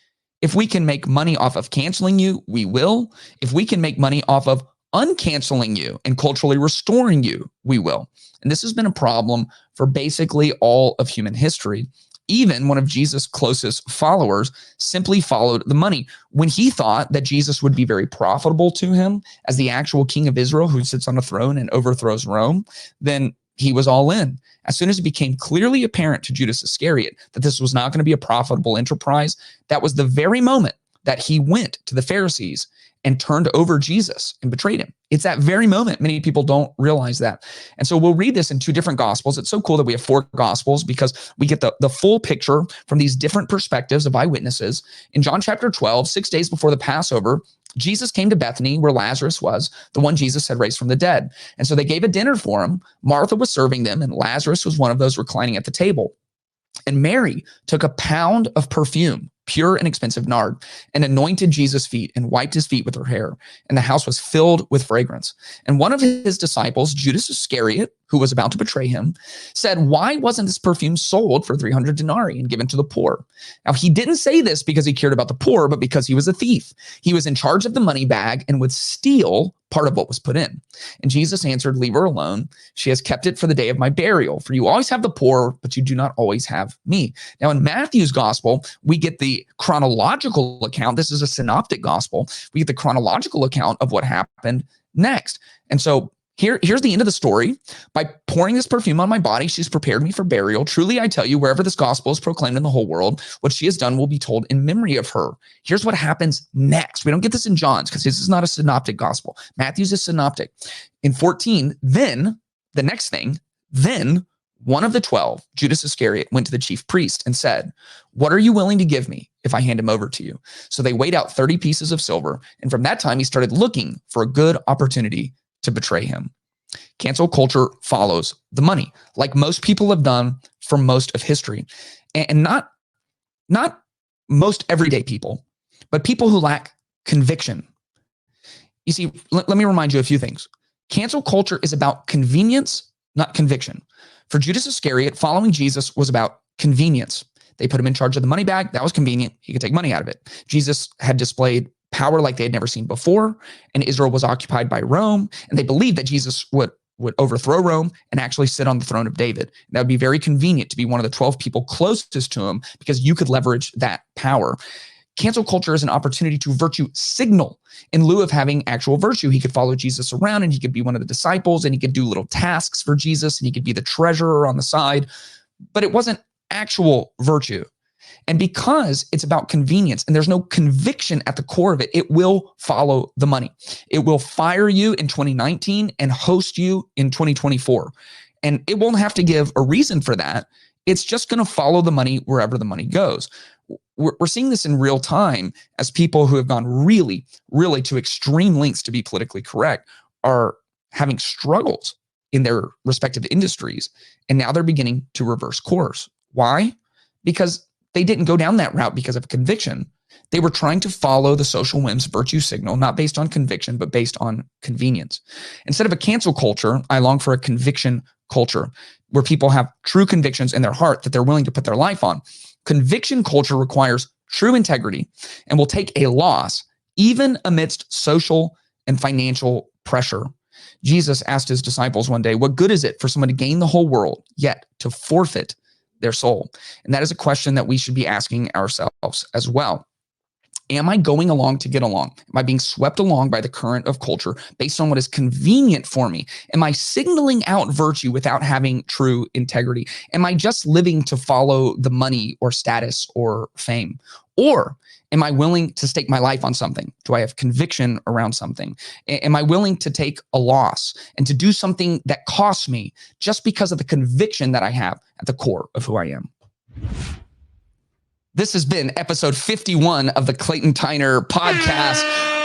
A: If we can make money off of canceling you, we will. If we can make money off of uncanceling you and culturally restoring you, we will. And this has been a problem for basically all of human history. Even one of Jesus' closest followers simply followed the money. When he thought that Jesus would be very profitable to him as the actual king of Israel who sits on a throne and overthrows Rome, then he was all in. As soon as it became clearly apparent to Judas Iscariot that this was not going to be a profitable enterprise, that was the very moment that he went to the Pharisees and turned over Jesus and betrayed him. It's that very moment. Many people don't realize that. And so we'll read this in two different gospels. It's so cool that we have four gospels because we get the full picture from these different perspectives of eyewitnesses. In John chapter 12, 6 days before the Passover, Jesus came to Bethany where Lazarus was, the one Jesus had raised from the dead. And so they gave a dinner for him. Martha was serving them, and Lazarus was one of those reclining at the table. And Mary took a pound of perfume, pure and expensive nard, and anointed Jesus' feet and wiped his feet with her hair. And the house was filled with fragrance. And one of his disciples, Judas Iscariot, who was about to betray him, said, "Why wasn't this perfume sold for 300 denarii and given to the poor?" Now, he didn't say this because he cared about the poor, but because he was a thief. He was in charge of the money bag and would steal part of what was put in. And Jesus answered, "Leave her alone. She has kept it for the day of my burial. For you always have the poor, but you do not always have me." Now, in Matthew's gospel, we get the chronological account. This is a synoptic gospel. We get the chronological account of what happened next. And so here's the end of the story. "By pouring this perfume on my body, she's prepared me for burial. Truly, I tell you, wherever this gospel is proclaimed in the whole world, what she has done will be told in memory of her." Here's what happens next. We don't get this in John's because this is not a synoptic gospel. Matthew's is synoptic. In 14, then the next thing, then one of the 12, Judas Iscariot, went to the chief priest and said, "What are you willing to give me if I hand him over to you?" So they weighed out 30 pieces of silver. And from that time, he started looking for a good opportunity to betray him. Cancel culture follows the money, like most people have done for most of history. And not most everyday people, but people who lack conviction. You see, let me remind you a few things. Cancel culture is about convenience, not conviction. For Judas Iscariot, following Jesus was about convenience. They put him in charge of the money bag. That was convenient. He could take money out of it. Jesus had displayed power like they had never seen before, and Israel was occupied by Rome, and they believed that Jesus would overthrow Rome and actually sit on the throne of David. And that would be very convenient to be one of the 12 people closest to him because you could leverage that power. Cancel culture is an opportunity to virtue signal in lieu of having actual virtue. He could follow Jesus around and he could be one of the disciples and he could do little tasks for Jesus and he could be the treasurer on the side, but it wasn't actual virtue. And because it's about convenience and there's no conviction at the core of it, it will follow the money. It will fire you in 2019 and host you in 2024. And it won't have to give a reason for that. It's just going to follow the money wherever the money goes. We're seeing this in real time as people who have gone really, really to extreme lengths to be politically correct are having struggles in their respective industries. And now they're beginning to reverse course. Why? Because they didn't go down that route because of conviction. They were trying to follow the social whims virtue signal, not based on conviction, but based on convenience. Instead of a cancel culture, I long for a conviction culture where people have true convictions in their heart that they're willing to put their life on. Conviction culture requires true integrity and will take a loss even amidst social and financial pressure. Jesus asked his disciples one day, "What good is it for someone to gain the whole world, yet to forfeit their soul?" And that is a question that we should be asking ourselves as well. Am I going along to get along? Am I being swept along by the current of culture based on what is convenient for me? Am I signaling out virtue without having true integrity? Am I just living to follow the money or status or fame? Or am I willing to stake my life on something? Do I have conviction around something? Am I willing to take a loss and to do something that costs me just because of the conviction that I have at the core of who I am? This has been episode 51 of the Clayton Tyner podcast.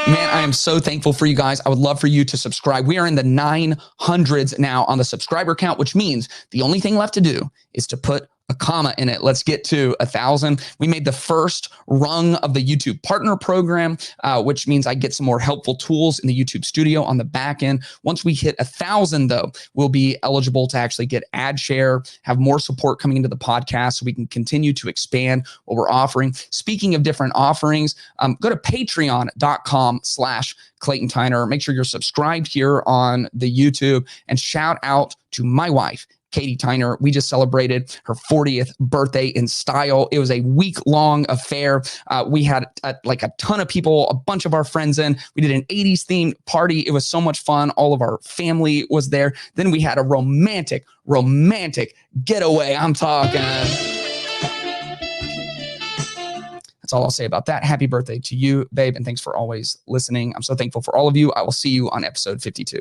A: Man, I am so thankful for you guys. I would love for you to subscribe. We are in the 900s now on the subscriber count, which means the only thing left to do is to put a comma in it. Let's get to 1,000. We made the first rung of the YouTube partner program, which means I get some more helpful tools in the YouTube studio on the back end. Once we hit 1,000 though, we'll be eligible to actually get ad share, have more support coming into the podcast so we can continue to expand what we're offering. Speaking of different offerings, go to patreon.com/Clayton Tyner. Make sure you're subscribed here on the YouTube and shout out to my wife, Katie Tyner. We just celebrated her 40th birthday in style. It was a week-long affair. We had a ton of people, a bunch of our friends in. We did an 80s themed party. It was so much fun. All of our family was there. Then we had a romantic getaway. I'm talking. That's all I'll say about that. Happy birthday to you, babe. And thanks for always listening. I'm so thankful for all of you. I will see you on episode 52.